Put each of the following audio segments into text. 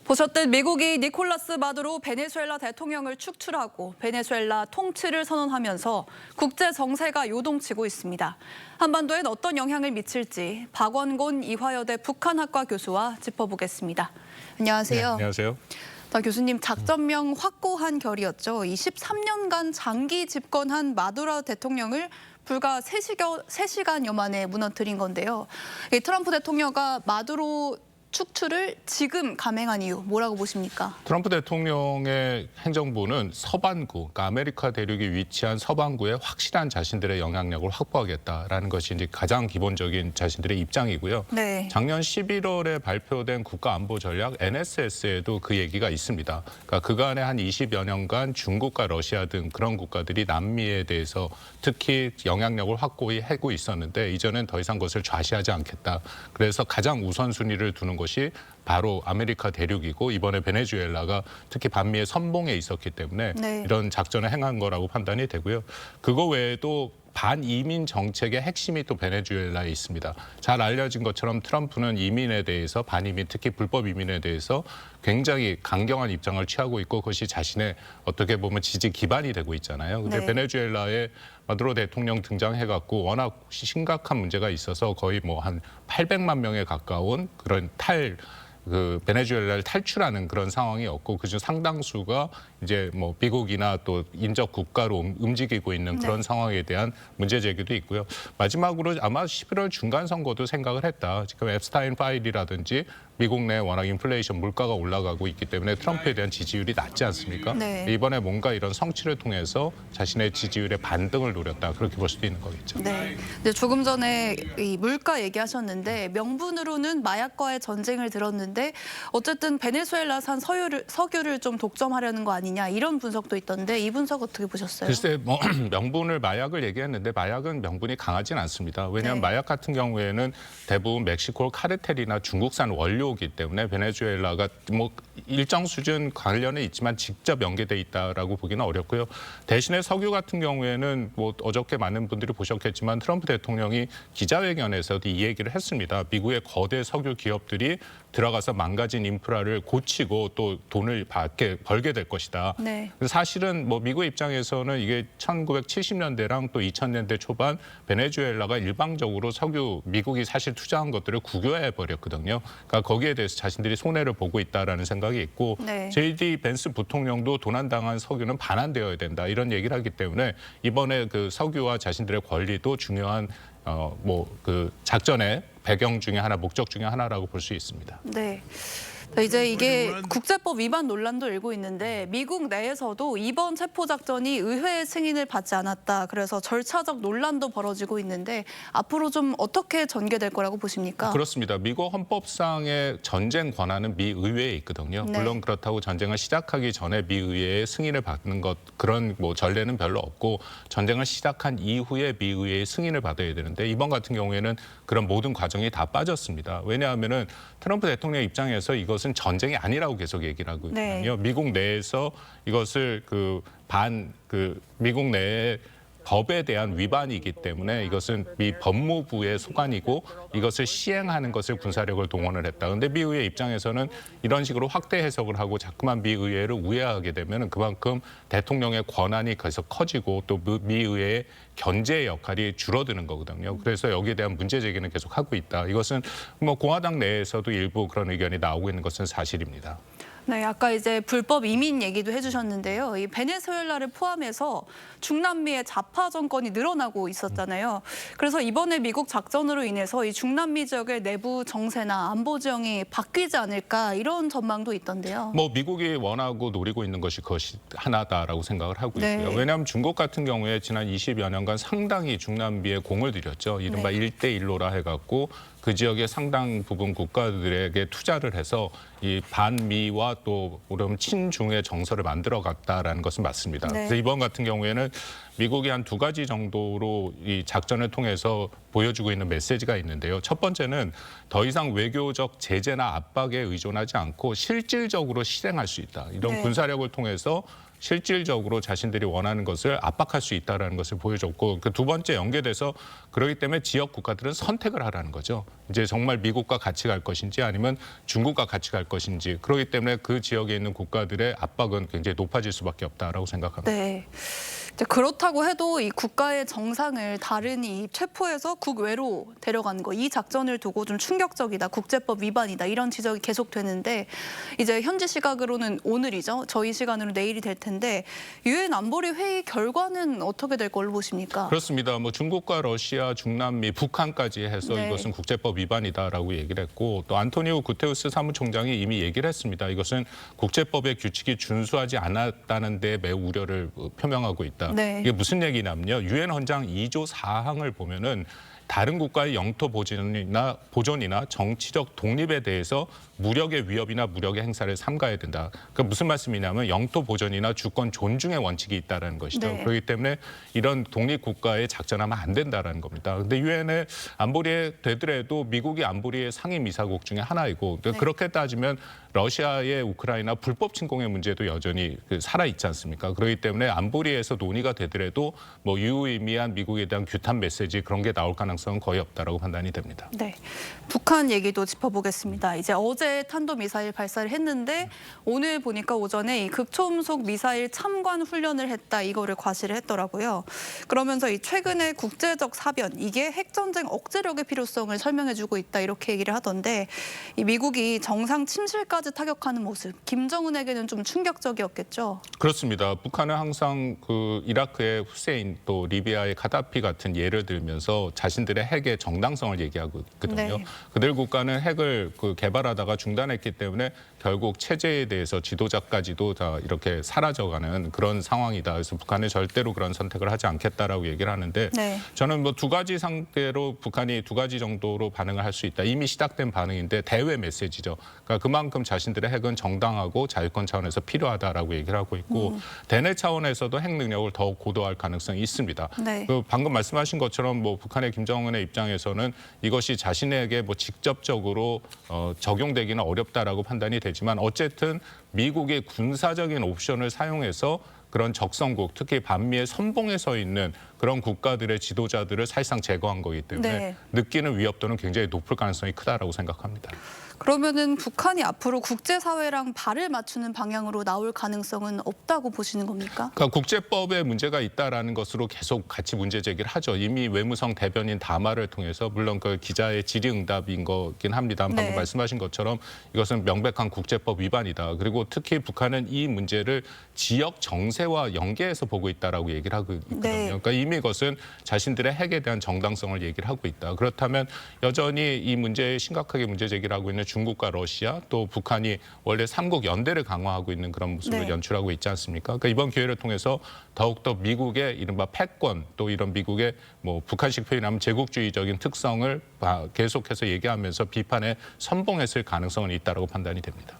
보셨듯 미국이 니콜라스 마두로 베네수엘라 대통령을 축출하고 베네수엘라 통치를 선언하면서 국제 정세가 요동치고 있습니다. 한반도엔 어떤 영향을 미칠지 박원곤 이화여대 북한학과 교수와 짚어보겠습니다. 안녕하세요. 네, 안녕하세요. 교수님, 작전명 확고한 결이었죠. 23년간 장기 집권한 마두로 대통령을 불과 3시간여 만에 무너뜨린 건데요. 트럼프 대통령과 마두로 축출을 지금 감행한 이유 뭐라고 보십니까? 트럼프 대통령의 행정부는 서반구, 그러니까 아메리카 대륙이 위치한 서반구에 확실한 자신들의 영향력을 확보하겠다라는 것이 이제 가장 기본적인 자신들의 입장이고요. 네. 작년 11월에 발표된 국가안보전략 NSS에도 그 얘기가 있습니다. 그러니까 그간에 한 20여 년간 중국과 러시아 등 그런 국가들이 남미에 대해서 특히 영향력을 확고히 하고 있었는데 이제는 더 이상 그것을 좌시하지 않겠다. 그래서 가장 우선순위를 두는 것이 바로 아메리카 대륙이고 이번에 베네수엘라가 특히 반미의 선봉에 있었기 때문에 이런 작전을 행한 거라고 판단이 되고요. 그거 외에도 반이민 정책의 핵심이 또 베네수엘라에 있습니다. 잘 알려진 것처럼 트럼프는 이민에 대해서 반이민, 특히 불법 이민에 대해서 굉장히 강경한 입장을 취하고 있고 그것이 자신의 어떻게 보면 지지 기반이 되고 있잖아요. 근데 베네수엘라에 마두로 대통령 등장해갖고 워낙 심각한 문제가 있어서 거의 뭐 한 800만 명에 가까운 그런 베네수엘라를 탈출하는 그런 상황이었고 그중 상당수가 이제 뭐 미국이나 또 인접 국가로 움직이고 있는 그런 상황에 대한 문제 제기도 있고요. 마지막으로 아마 11월 중간 선거도 생각을 했다. 지금 앱스타인 파일이라든지 미국 내 워낙 인플레이션 물가가 올라가고 있기 때문에 트럼프에 대한 지지율이 낮지 않습니까? 이번에 뭔가 이런 성취를 통해서 자신의 지지율의 반등을 노렸다. 그렇게 볼 수도 있는 거겠죠. 네. 근데 조금 전에 이 물가 얘기하셨는데 명분으로는 마약과의 전쟁을 들었는데 어쨌든 베네수엘라산 석유를 좀 독점하려는 거 아니냐 이런 분석도 있던데 이 분석 어떻게 보셨어요? 글쎄 뭐 명분을 마약을 얘기했는데 마약은 명분이 강하진 않습니다. 왜냐하면 마약 같은 경우에는 대부분 멕시코 카르텔이나 중국산 원료이기 때문에 베네수엘라가 뭐 일정 수준 관련에 있지만 직접 연계돼 있다라고 보기는 어렵고요. 대신에 석유 같은 경우에는 뭐 어저께 많은 분들이 보셨겠지만 트럼프 대통령이 기자회견에서도 이 얘기를 했습니다. 미국의 거대 석유 기업들이 들어가서 망가진 인프라를 고치고 또 돈을 벌게 될 것이다. 사실은 뭐 미국 입장에서는 이게 1970년대랑 또 2000년대 초반 베네수엘라가 일방적으로 미국이 사실 투자한 것들을 국유화해 버렸거든요. 그러니까 거기에 대해서 자신들이 손해를 보고 있다라는 생각이 있고 JD 벤스 부통령도 도난당한 석유는 반환되어야 된다 이런 얘기를 하기 때문에 이번에 그 석유와 자신들의 권리도 중요한 그 작전의 배경 중에 하나, 목적 중에 하나라고 볼 수 있습니다. 네. 이제 이게 국제법 위반 논란도 일고 있는데 미국 내에서도 이번 체포작전이 의회의 승인을 받지 않았다. 그래서 절차적 논란도 벌어지고 있는데 앞으로 좀 어떻게 전개될 거라고 보십니까? 그렇습니다. 미국 헌법상의 전쟁 권한은 미 의회에 있거든요. 물론 그렇다고 전쟁을 시작하기 전에 미 의회의 승인을 받는 그런 뭐 전례는 별로 없고 전쟁을 시작한 이후에 미 의회의 승인을 받아야 되는데 이번 같은 경우에는 그런 모든 과정이 다 빠졌습니다. 왜냐하면은 트럼프 대통령 입장에서 이것은 전쟁이 아니라고 계속 얘기를 하고 있거든요. 미국 내에서 이것을 미국 내에 법에 대한 위반이기 때문에 이것은 미 법무부의 소관이고 이것을 시행하는 것을 군사력을 동원을 했다. 그런데 미 의회 입장에서는 이런 식으로 확대 해석을 하고 자꾸만 미 의회를 우회하게 되면 그만큼 대통령의 권한이 계속 커지고 또 미 의회의 견제 역할이 줄어드는 거거든요. 그래서 여기에 대한 문제 제기는 계속 하고 있다. 이것은 뭐 공화당 내에서도 일부 그런 의견이 나오고 있는 것은 사실입니다. 네, 아까 이제 불법 이민 얘기도 해주셨는데요. 이 베네수엘라를 포함해서 중남미의 좌파 정권이 늘어나고 있었잖아요. 그래서 이번에 미국 작전으로 인해서 이 중남미 지역의 내부 정세나 안보 지형이 바뀌지 않을까 이런 전망도 있던데요. 뭐 미국이 원하고 노리고 있는 것이 그것이 하나다라고 생각을 하고 있고요. 왜냐하면 중국 같은 경우에 지난 20여 년간 상당히 중남미에 공을 들였죠. 이른바 1대1로라 해갖고 그 지역의 상당 부분 국가들에게 투자를 해서 이 반미와 또 그럼 친중의 정서를 만들어갔다라는 것은 맞습니다. 그래서 이번 같은 경우에는 미국이 한 2가지 정도로 이 작전을 통해서 보여주고 있는 메시지가 있는데요. 첫 번째는 더 이상 외교적 제재나 압박에 의존하지 않고 실질적으로 실행할 수 있다. 이런 군사력을 통해서 실질적으로 자신들이 원하는 것을 압박할 수 있다는 것을 보여줬고 그 두 번째 연계돼서 그렇기 때문에 지역 국가들은 선택을 하라는 거죠. 이제 정말 미국과 같이 갈 것인지 아니면 중국과 같이 갈 것인지 그렇기 때문에 그 지역에 있는 국가들의 압박은 굉장히 높아질 수밖에 없다라고 생각합니다. 네. 이제 그렇다고 해도 이 국가의 정상을 다른 이 체포해서 국외로 데려가는 거, 이 작전을 두고 좀 충격적이다, 국제법 위반이다 이런 지적이 계속되는데 이제 현지 시각으로는 오늘이죠. 저희 시간으로 내일이 될 텐데 유엔 안보리 회의 결과는 어떻게 될 걸로 보십니까? 그렇습니다. 뭐 중국과 러시아, 중남미, 북한까지 해서 네. 이것은 국제법 위반이다라고 얘기를 했고 또 안토니오 구테우스 사무총장이 이미 얘기를 했습니다. 이것은 국제법의 규칙이 준수하지 않았다는 데 매우 우려를 표명하고 있다. 네. 이게 무슨 얘기냐면요. 유엔 헌장 2조 4항을 보면은 다른 국가의 영토 보존이나 정치적 독립에 대해서 무력의 위협이나 무력의 행사를 삼가야 된다. 그러니까 무슨 말씀이냐면 영토 보존이나 주권 존중의 원칙이 있다는 것이죠. 네. 그렇기 때문에 이런 독립 국가에 작전하면 안 된다는 겁니다. 근데 유엔의 안보리에 되더라도 미국이 안보리의 상임이사국 중에 하나이고 네. 그렇게 따지면 러시아의 우크라이나 불법 침공의 문제도 여전히 살아 있지 않습니까? 그렇기 때문에 안보리에서 논의가 되더라도 뭐 유의미한 미국에 대한 규탄 메시지 그런 게 나올 가능성은 거의 없다라고 판단이 됩니다. 네, 북한 얘기도 짚어보겠습니다. 이제 어제 탄도미사일 발사를 했는데 오늘 보니까 오전에 이 극초음속 미사일 참관 훈련을 했다 이거를 과시를 했더라고요. 그러면서 이 최근의 국제적 사변 이게 핵전쟁 억제력의 필요성을 설명해주고 있다 이렇게 얘기를 하던데 이 미국이 정상 침실까지 타격하는 모습 김정은에게는 좀 충격적이었겠죠. 그렇습니다. 북한은 항상 그 이라크의 후세인 또 리비아의 카다피 같은 예를 들면서 자신들의 핵의 정당성을 얘기하고 있거든요. 네. 그들 국가는 핵을 개발하다가 중단했기 때문에 결국 체제에 대해서 지도자까지도 다 이렇게 사라져가는 그런 상황이다. 그래서 북한은 절대로 그런 선택을 하지 않겠다라고 얘기를 하는데 네. 저는 뭐 두 가지 상태로 북한이 두 가지 정도로 반응을 할 수 있다. 이미 시작된 반응인데 대외 메시지죠. 그러니까 그만큼 자신들의 핵은 정당하고 자유권 차원에서 필요하다라고 얘기를 하고 있고 대내 차원에서도 핵 능력을 더욱 고도화할 가능성이 있습니다. 네. 그 방금 말씀하신 것처럼 뭐 북한의 김정은의 입장에서는 이것이 자신에게 뭐 직접적으로 적용되기는 어렵다라고 판단이 되지만 어쨌든 미국의 군사적인 옵션을 사용해서 그런 적성국, 특히 반미의 선봉에 서 있는 그런 국가들의 지도자들을 사실상 제거한 거기 때문에 네. 느끼는 위협도는 굉장히 높을 가능성이 크다라고 생각합니다. 그러면은 북한이 앞으로 국제사회랑 발을 맞추는 방향으로 나올 가능성은 없다고 보시는 겁니까? 그러니까 국제법에 문제가 있다라는 것으로 계속 같이 문제 제기를 하죠. 이미 외무성 대변인 담화를 통해서 물론 그 기자의 질의응답인 거긴 합니다만 방금 네. 말씀하신 것처럼 이것은 명백한 국제법 위반이다. 그리고 특히 북한은 이 문제를 지역 정세와 연계해서 보고 있다라고 얘기를 하고 있거든요. 네. 그러니까 이미 그것은 자신들의 핵에 대한 정당성을 얘기를 하고 있다. 그렇다면 여전히 이 문제에 심각하게 문제 제기를 하고 있는 중국과 러시아 또 북한이 원래 삼국 연대를 강화하고 있는 그런 모습을 네. 연출하고 있지 않습니까? 그러니까 이번 기회를 통해서 더욱더 미국의 이른바 패권 또 이런 미국의 뭐 북한식 표현하면 제국주의적인 특성을 계속해서 얘기하면서 비판에 선봉했을 가능성은 있다고 판단이 됩니다.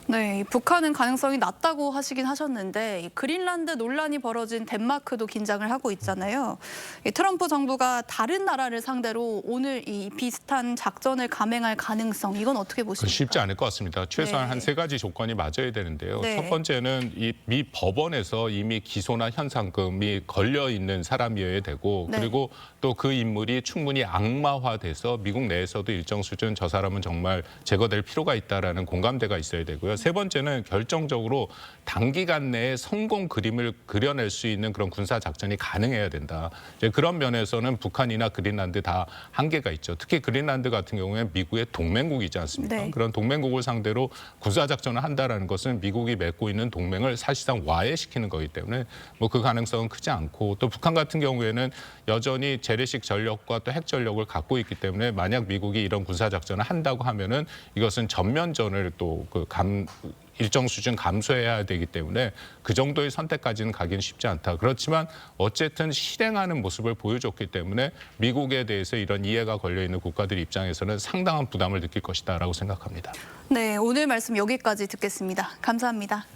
네, 이 북한은 가능성이 낮다고 하시긴 하셨는데 이 그린란드 논란이 벌어진 덴마크도 긴장을 하고 있잖아요. 이 트럼프 정부가 다른 나라를 상대로 오늘 이 비슷한 작전을 감행할 가능성 이건 어떻게 보십니까? 쉽지 않을 것 같습니다. 최소한 네. 한 세 가지 조건이 맞아야 되는데요. 네. 첫 번째는 이 미 법원에서 이미 기소나 현상금이 걸려 있는 사람이어야 되고 네. 그리고 또 그 인물이 충분히 악마화돼서 미국 내에서도 일정 수준 저 사람은 정말 제거될 필요가 있다라는 공감대가 있어야 되고요. 세 번째는 결정적으로 단기간 내에 성공 그림을 그려낼 수 있는 그런 군사 작전이 가능해야 된다. 이제 그런 면에서는 북한이나 그린란드 다 한계가 있죠. 특히 그린란드 같은 경우에 미국의 동맹국이지 않습니까? 네. 그런 동맹국을 상대로 군사 작전을 한다라는 것은 미국이 맺고 있는 동맹을 사실상 와해시키는 거기 때문에 뭐 그 가능성은 크지 않고 또 북한 같은 경우에는 여전히 재래식 전력과 또 핵 전력을 갖고 있기 때문에 만약 미국이 이런 군사 작전을 한다고 하면은 이것은 전면전을 또 일정 수준 감수해야 되기 때문에 그 정도의 선택까지는 가기는 쉽지 않다. 그렇지만 어쨌든 실행하는 모습을 보여줬기 때문에 미국에 대해서 이런 이해가 걸려 있는 국가들 입장에서는 상당한 부담을 느낄 것이다라고 생각합니다. 네, 오늘 말씀 여기까지 듣겠습니다. 감사합니다.